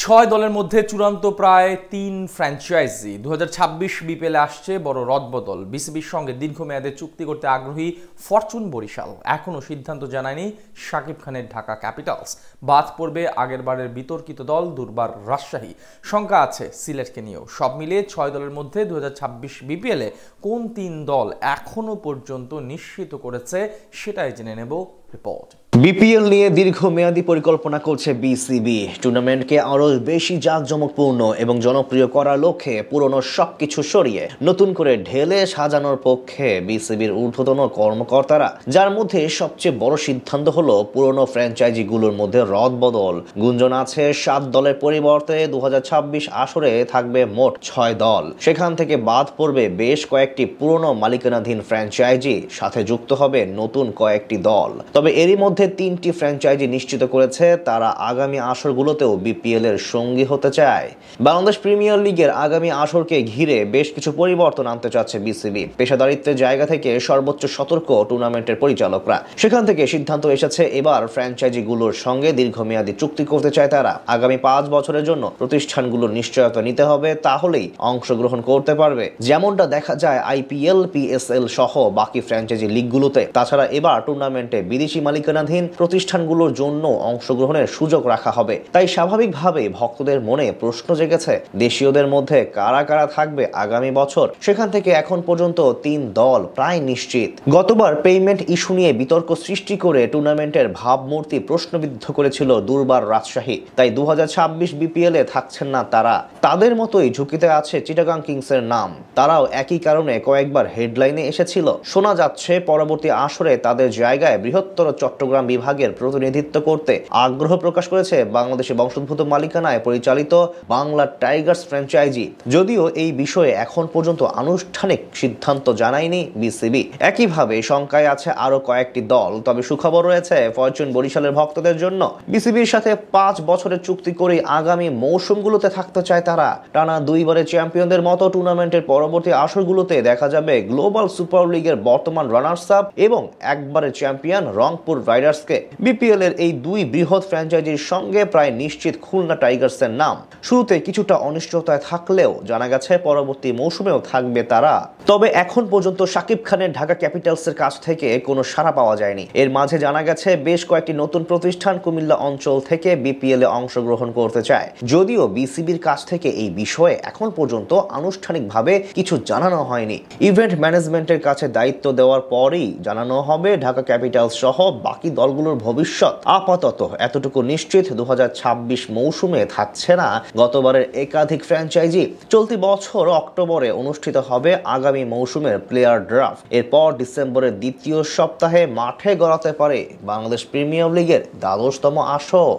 ছয় দলের মধ্যে চূড়ান্ত প্রায় ৩ ফ্র্যাঞ্চাইজি ২০২৬ বিপিএলে আসছে বড় রদবদল। বিসিবির সঙ্গে দীর্ঘমেয়াদে চুক্তি করতে আগ্রহী ফরচুন বরিশাল। এখনও সিদ্ধান্ত জানায়নি শাকিব খানের ঢাকা ক্যাপিটালস। বাদ পড়বে আগেরবারের বিতর্কিত দল দুর্বার রাজশাহী। শঙ্কা আছে সিলেটকে নিয়েও। সব মিলিয়ে ৬ দলের মধ্যে ২০২৬ বিপিএলে কোন ৩ দল এখনও পর্যন্ত নিশ্চিত করেছে সেটাই জেনে নেব রিপোর্ট। বিপিএল নিয়ে দীর্ঘমেয়াদী পরিকল্পনা করছে বিসিবি। টুর্নামেন্টকে আরো বেশি জাঁকজমকপূর্ণ এবং জনপ্রিয় করার লক্ষ্যে পুরনো সবকিছু সরিয়ে নতুন করে ঢেলে সাজানোর পক্ষে বিসিবির ঊর্ধ্বতন কর্মকর্তারা, যার মধ্যে সবচেয়ে বড় সিদ্ধান্ত হলো পুরনো ফ্র্যাঞ্চাইজিগুলোর মধ্যে রদবদল। গুঞ্জন আছে ৭ দলের পরিবর্তে ২০২৬ আসরে থাকবে মোট ৬ দল। সেখান থেকে বাদ পড়বে বেশ কয়েকটি পুরনো মালিকানাধীন ফ্র্যাঞ্চাইজি, সাথে যুক্ত হবে নতুন কয়েকটি দল। তবে এরই মধ্যে ৩টি ফ্র্যাঞ্চাইজি নিশ্চিত করেছে তারা আগামী আসরগুলোতেও বিপিএল এর সঙ্গী হতে চায়। বাংলাদেশ প্রিমিয়ার লিগের আগামী আসরকে ঘিরে বেশ কিছু পরিবর্তন আনতে চাচ্ছে বিসিবি। পেশাদারিত্বের জায়গা থেকে সর্বোচ্চ সতর্ক টুর্নামেন্টের পরিচালকরা। সেখান থেকে সিদ্ধান্ত এসেছে এবার ফ্র্যাঞ্চাইজিগুলোর সঙ্গে দীর্ঘমেয়াদী চুক্তি করতে চায় তারা। আগামী ৫ বছরের জন্য প্রতিষ্ঠানগুলোর নিশ্চয়তা নিতে হবে, তাহলেই অংশগ্রহণ করতে পারবে। যেমনটা দেখা যায় আইপিএল, পিএসএল সহ বাকি ফ্র্যাঞ্চাইজি লিগগুলোতে। তাছাড়া এবার টুর্নামেন্টে বিদেশি মালিকানাধীন প্রতিষ্ঠানগুলোর জন্য অংশগ্রহণের সুযোগ রাখা হবে। তাই স্বাভাবিকভাবে ভক্তদের মনে প্রশ্ন জেগেছে, দেশীয়দের মধ্যে কারা কারা থাকবে আগামী বছর। সেখান থেকে এখন পর্যন্ত ৩ দল প্রায় নিশ্চিত। গতবার পেমেন্ট ইস্যু নিয়ে বিতর্ক সৃষ্টি করে টুর্নামেন্টের ভাবমূর্তি প্রশ্নবিদ্ধ করেছিল দুর্বার রাজশাহী। তাই ২০২৬ বিপিএল এ থাকছেন না তারা। তাদের মতোই ঝুঁকিতে আছে চিটাগাং কিংসের নাম। তারাও একই কারণে কয়েকবার হেডলাইনে এসেছিল। শোনা যাচ্ছে পরবর্তী আসরে তাদের জায়গায় বৃহত্তর চট্টগ্রাম বিভাগের প্রতিনিধিত্ব করতে আগ্রহ প্রকাশ করেছে বাংলাদেশি বংশোদ্ভূত মালিকানায় পরিচালিত বাংলা টাইগার্স ফ্র্যাঞ্চাইজি। যদিও এই বিষয়ে এখন পর্যন্ত আনুষ্ঠানিক সিদ্ধান্ত জানায়নি বিসিবি। একইভাবে শঙ্কায় আছে আরো কয়েকটি দল। তবে সুখবর রয়েছে ফরচুন বরিশালের ভক্তদের জন্য। বিসিবির সাথে ৫ বছরের চুক্তি করে আগামী মৌসুমগুলোতে থাকতে চায় তারা। টানা ২ বারের চ্যাম্পিয়নদের মতো টুর্নামেন্টের পরবর্তী আসরগুলোতে দেখা যাবে গ্লোবাল সুপার লিগের বর্তমান রানার্স আপ এবং একবারের চ্যাম্পিয়ন রংপুর রাইডার্সকে। বিপিএল এর এই ২ বৃহৎ ফ্র্যাঞ্চাইজির সঙ্গে প্রায় নিশ্চিত খুলনা টাইগার্সের নাম। শুরুতে কিছুটা অনিশ্চয়তায় থাকলেও জানা গেছে পরবর্তী মৌসুমেও থাকবে তারা। তবে এখন পর্যন্ত শাকিব খানের ঢাকা ক্যাপিটালসের কাছ থেকে কোনো সাড়া পাওয়া যায়নি। এর মাঝে জানা গেছে বেশ কয়েকটি নতুন প্রতিষ্ঠান কুমিল্লা অঞ্চল থেকে বিপিএল এ অংশগ্রহণ করতে চায়। যদিও বিসিবির কাছ থেকে এই বিষয়ে এখন পর্যন্ত আনুষ্ঠানিকভাবে কিছু জানানো হয়নি। ইভেন্ট ম্যানেজমেন্টের কাছে দায়িত্ব দেওয়ার পরেই জানানো হবে ঢাকা ক্যাপিটালস সহ বাকি দলগুলোর ভবিষ্যৎ। আপাতত এতটুকু নিশ্চিত ২০২৬ মৌসুমে থাকছে না গতবারের একাধিক ফ্র্যাঞ্চাইজি। চলতি বছর অক্টোবরে অনুষ্ঠিত হবে আগামী মৌসুমের প্লেয়ার ড্রাফট। এরপর ডিসেম্বরের দ্বিতীয় সপ্তাহে মাঠে গড়াতে পারে বাংলাদেশ প্রিমিয়ার লিগের ১২তম আসর।